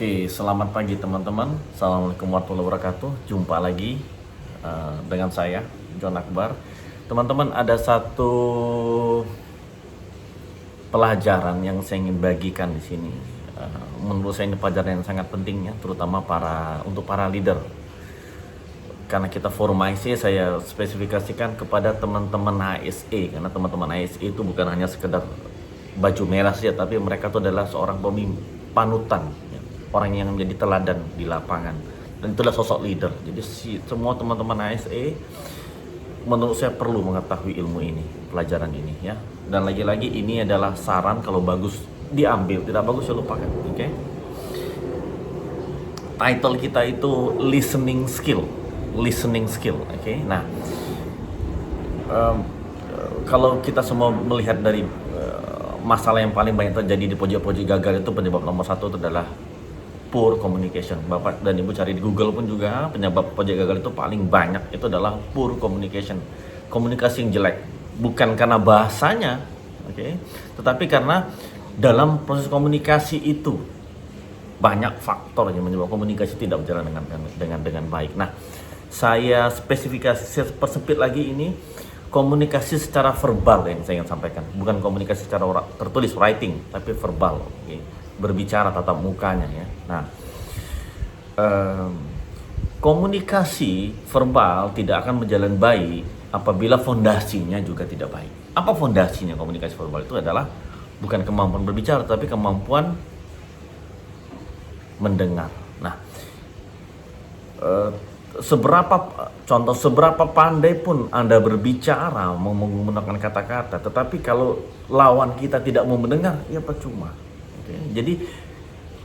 Oke, selamat pagi teman-teman. Assalamualaikum warahmatullahi wabarakatuh. Jumpa lagi dengan saya, John Akbar. Teman-teman, ada satu pelajaran yang saya ingin bagikan di sini. Menurut saya ini pelajaran yang sangat penting ya, terutama untuk para leader. Karena kita forum ASE, saya spesifikasikan kepada teman-teman ASE, karena teman-teman ASE itu bukan hanya sekedar baju merah saja, tapi mereka itu adalah seorang pemimpin panutan ya, orang yang menjadi teladan di lapangan, dan itulah sosok leader. Jadi semua teman-teman ASE menurut saya perlu mengetahui ilmu ini, pelajaran ini ya. Dan lagi-lagi ini adalah saran, kalau bagus diambil, tidak bagus ya lupakan. Oke. Title kita itu listening skill. Oke. Nah, kalau kita semua melihat dari masalah yang paling banyak terjadi di pojok-pojok gagal, itu penyebab nomor satu itu adalah poor communication. Bapak dan Ibu cari di Google pun juga, penyebab pojok gagal itu paling banyak itu adalah poor communication. Komunikasi yang jelek, bukan karena bahasanya, oke, tetapi karena dalam proses komunikasi itu banyak faktor yang menyebabkan komunikasi tidak berjalan dengan baik. Nah, saya spesifikasi, saya persempit lagi ini, komunikasi secara verbal yang saya ingin sampaikan, bukan komunikasi secara tertulis writing, tapi verbal, okay? Berbicara tatap mukanya ya. Nah, komunikasi verbal tidak akan berjalan baik apabila fondasinya juga tidak baik. Apa fondasinya komunikasi verbal? Itu adalah bukan kemampuan berbicara, tapi kemampuan mendengar. Nah, seberapa pandai pun Anda berbicara, menggunakan kata-kata, tetapi kalau lawan kita tidak mau mendengar, ya percuma. Oke? Jadi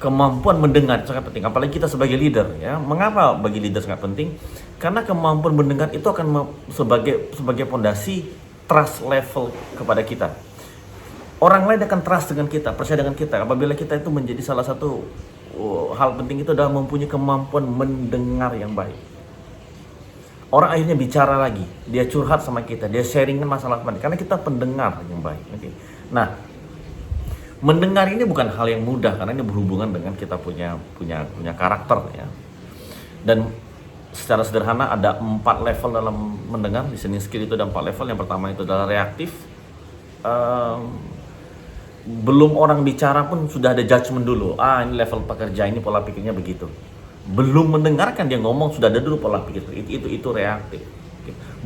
kemampuan mendengar sangat penting, apalagi kita sebagai leader ya. Mengapa bagi leader sangat penting? Karena kemampuan mendengar itu akan sebagai fondasi trust level kepada kita. Orang lain akan trust dengan kita, percaya dengan kita apabila kita itu menjadi salah satu hal penting itu adalah mempunyai kemampuan mendengar yang baik. Orang akhirnya bicara lagi, dia curhat sama kita, dia sharingkan masalah kita, karena kita pendengar yang baik. Okay. Nah, mendengar ini bukan hal yang mudah, karena ini berhubungan dengan kita punya karakter ya. Dan secara sederhana ada 4 level dalam mendengar. Listening skill itu ada 4 level. Yang pertama itu adalah reaktif. Belum orang bicara pun sudah ada judgement dulu. Ini level pekerja, ini pola pikirnya begitu. Belum mendengarkan dia ngomong, sudah ada dulu pola pikir. Itu reaktif.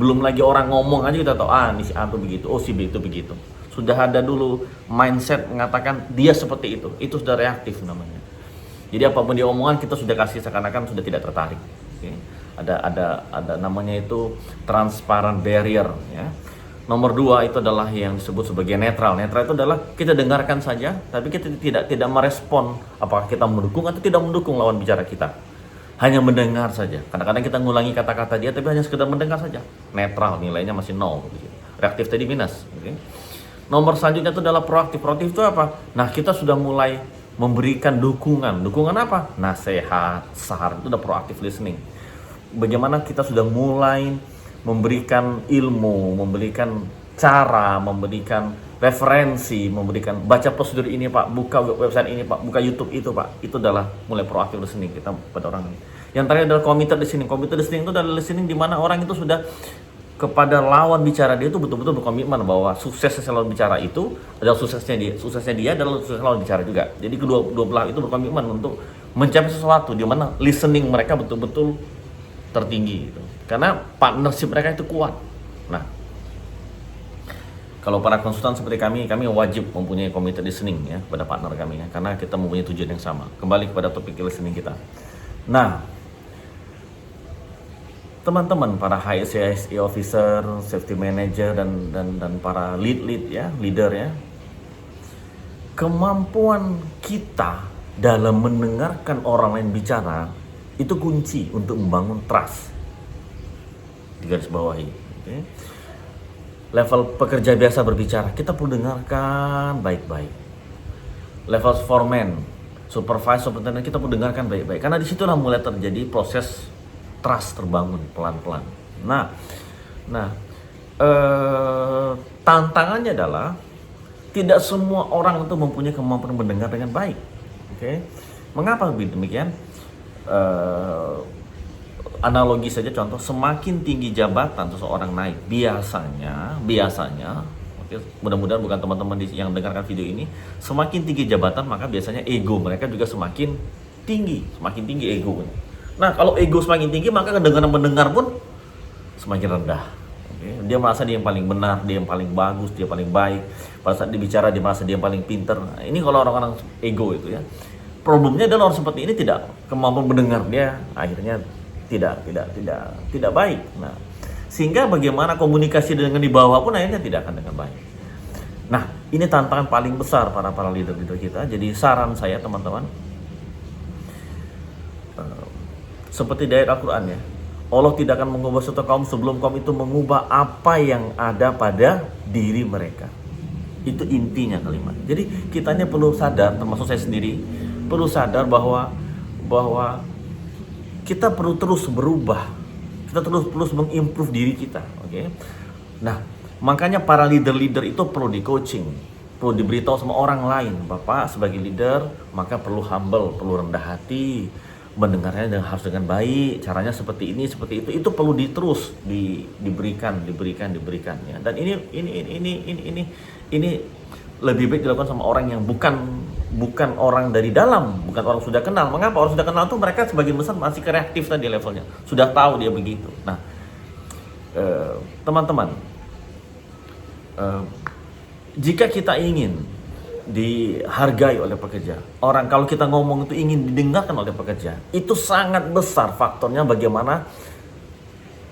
Belum lagi orang ngomong aja kita tahu, ini si A itu begitu, si B itu begitu. Sudah ada dulu mindset mengatakan dia seperti itu. Itu sudah reaktif namanya. Jadi apapun dia omongan, kita sudah kasih seakan-akan sudah tidak tertarik. Okay. Ada namanya itu transparent barrier ya. Nomor 2 itu adalah yang disebut sebagai netral. Netral itu adalah kita dengarkan saja, tapi kita tidak merespon apakah kita mendukung atau tidak mendukung lawan bicara kita. Hanya mendengar saja. Kadang-kadang kita ngulangi kata-kata dia, tapi hanya sekedar mendengar saja. Netral, nilainya masih 0. Reaktif tadi minus. Okay. Nomor selanjutnya itu adalah proaktif. Proaktif itu apa? Nah, kita sudah mulai memberikan dukungan. Dukungan apa? Nasihat, saran, itu udah proaktif listening. Bagaimana kita sudah mulai memberikan ilmu, memberikan cara, memberikan referensi, memberikan baca prosedur ini Pak, buka website ini Pak, buka YouTube itu Pak. Itu adalah mulai proaktif listening kita pada orang ini. Yang terakhir adalah committed listening. Committed listening itu adalah listening di mana orang itu sudah kepada lawan bicara dia itu betul-betul berkomitmen bahwa suksesnya lawan bicara itu adalah suksesnya dia adalah sukses lawan bicara juga. Jadi kedua belah itu berkomitmen untuk mencapai sesuatu di mana listening mereka betul-betul tertinggi gitu. Karena partnership mereka itu kuat. Nah, kalau para konsultan seperti kami wajib mempunyai committed listening ya pada partner kami ya, karena kita mempunyai tujuan yang sama. Kembali kepada topik listening kita. Nah, teman-teman para HSE officer, safety manager dan para leader ya. Kemampuan kita dalam mendengarkan orang lain bicara itu kunci untuk membangun trust. Digarisbawahi. Okay. Level pekerja biasa berbicara, kita perlu dengarkan baik-baik. Level foreman, supervisor, superintendent, kita perlu dengarkan baik-baik. Karena disitulah mulai terjadi proses trust terbangun pelan-pelan. Nah, tantangannya adalah tidak semua orang itu mempunyai kemampuan mendengar dengan baik. Oke. Mengapa demikian? Eh, Analogi saja, contoh, semakin tinggi jabatan seseorang naik, biasanya, oke, mudah-mudahan bukan teman-teman yang dengarkan video ini, semakin tinggi jabatan maka biasanya ego mereka juga semakin tinggi ego. Nah, kalau ego semakin tinggi maka kedengaran mendengar pun semakin rendah. Oke, dia merasa dia yang paling benar, dia yang paling bagus, dia paling baik. Pada saat dia bicara dia merasa dia yang paling pinter. Nah, ini kalau orang-orang ego itu ya. Problemnya adalah orang seperti ini tidak kemampuan mendengar, dia akhirnya tidak baik. Nah, sehingga bagaimana komunikasi dengan di bawah pun akhirnya tidak akan dengan baik. Nah, ini tantangan paling besar para leader-leader kita. Jadi saran saya teman-teman, seperti di ayat Al-Quran ya, Allah tidak akan mengubah suatu kaum sebelum kaum itu mengubah apa yang ada pada diri mereka. Itu intinya kalimat. Jadi kitanya perlu sadar, termasuk saya sendiri, perlu sadar bahwa kita perlu terus berubah, kita terus mengimprove diri kita, oke? Nah, makanya para leader-leader itu perlu di coaching, perlu diberitahu sama orang lain. Bapak sebagai leader maka perlu humble, perlu rendah hati, mendengarnya harus dengan baik, caranya seperti ini, seperti itu perlu diberikan ya. Dan ini lebih baik dilakukan sama orang yang bukan orang dari dalam, bukan orang sudah kenal. Mengapa? Orang sudah kenal tuh mereka sebagian besar masih kreatif tadi levelnya, sudah tahu dia begitu. Nah, teman-teman, jika kita ingin dihargai oleh pekerja, orang kalau kita ngomong itu ingin didengarkan oleh pekerja, itu sangat besar faktornya bagaimana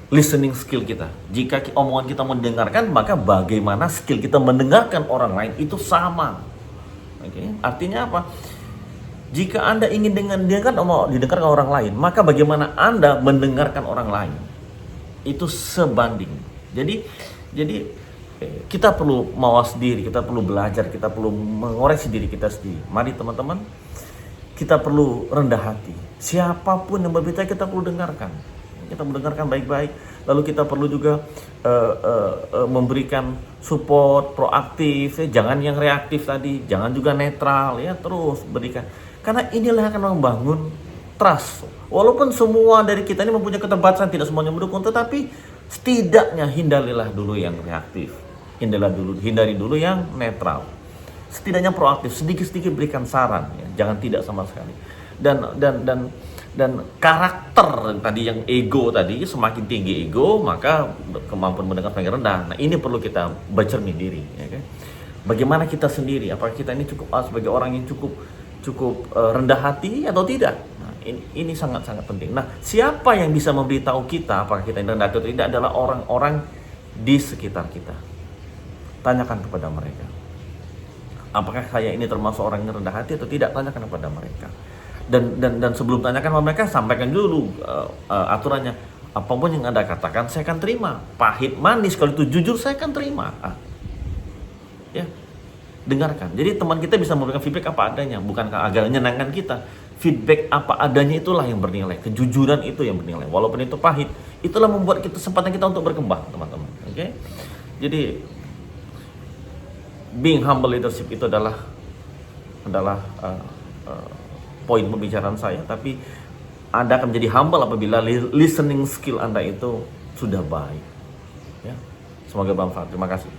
listening skill kita. Jika omongan kita mendengarkan, maka bagaimana skill kita mendengarkan orang lain itu sama. Oke, artinya apa? Jika Anda ingin didengarkan orang lain, maka bagaimana Anda mendengarkan orang lain itu sebanding. Jadi kita perlu mawas diri, kita perlu belajar, kita perlu mengoreksi diri kita sendiri. Mari teman-teman, kita perlu rendah hati. Siapapun yang berbicara kita perlu dengarkan. Kita mendengarkan baik-baik. Lalu kita perlu juga memberikan support proaktif, jangan yang reaktif tadi, jangan juga netral ya, terus berikan. Karena inilah yang akan membangun trust. Walaupun semua dari kita ini mempunyai keterbatasan, tidak semuanya mendukung, tetapi setidaknya hindarilah dulu yang reaktif. Hindari dulu yang netral. Setidaknya proaktif, sedikit-sedikit berikan saran ya, jangan tidak sama sekali. Dan karakter tadi yang ego tadi, semakin tinggi ego maka kemampuan mendengar semakin rendah. Nah, ini perlu kita bercermin diri ya kan? Bagaimana kita sendiri, apakah kita ini cukup sebagai orang yang cukup rendah hati atau tidak? Nah, ini sangat-sangat penting. Nah, siapa yang bisa memberitahu kita apakah kita rendah hati atau tidak adalah orang-orang di sekitar kita. Tanyakan kepada mereka. Apakah saya ini termasuk orang yang rendah hati atau tidak? Tanyakan kepada mereka. Dan sebelum tanyakan sama mereka, sampaikan dulu aturannya. Apapun yang Anda katakan saya akan terima. Pahit manis kalau itu jujur saya akan terima. Ya, dengarkan. Jadi teman kita bisa memberikan feedback apa adanya, bukan agar menyenangkan kita. Feedback apa adanya itulah yang bernilai. Kejujuran itu yang bernilai. Walaupun itu pahit, itulah membuat kesempatan kita untuk berkembang, teman-teman. Oke? Jadi being humble leadership itu adalah poin pembicaraan saya, tapi Anda akan menjadi humble apabila listening skill Anda itu sudah baik. Ya, semoga bermanfaat. Terima kasih.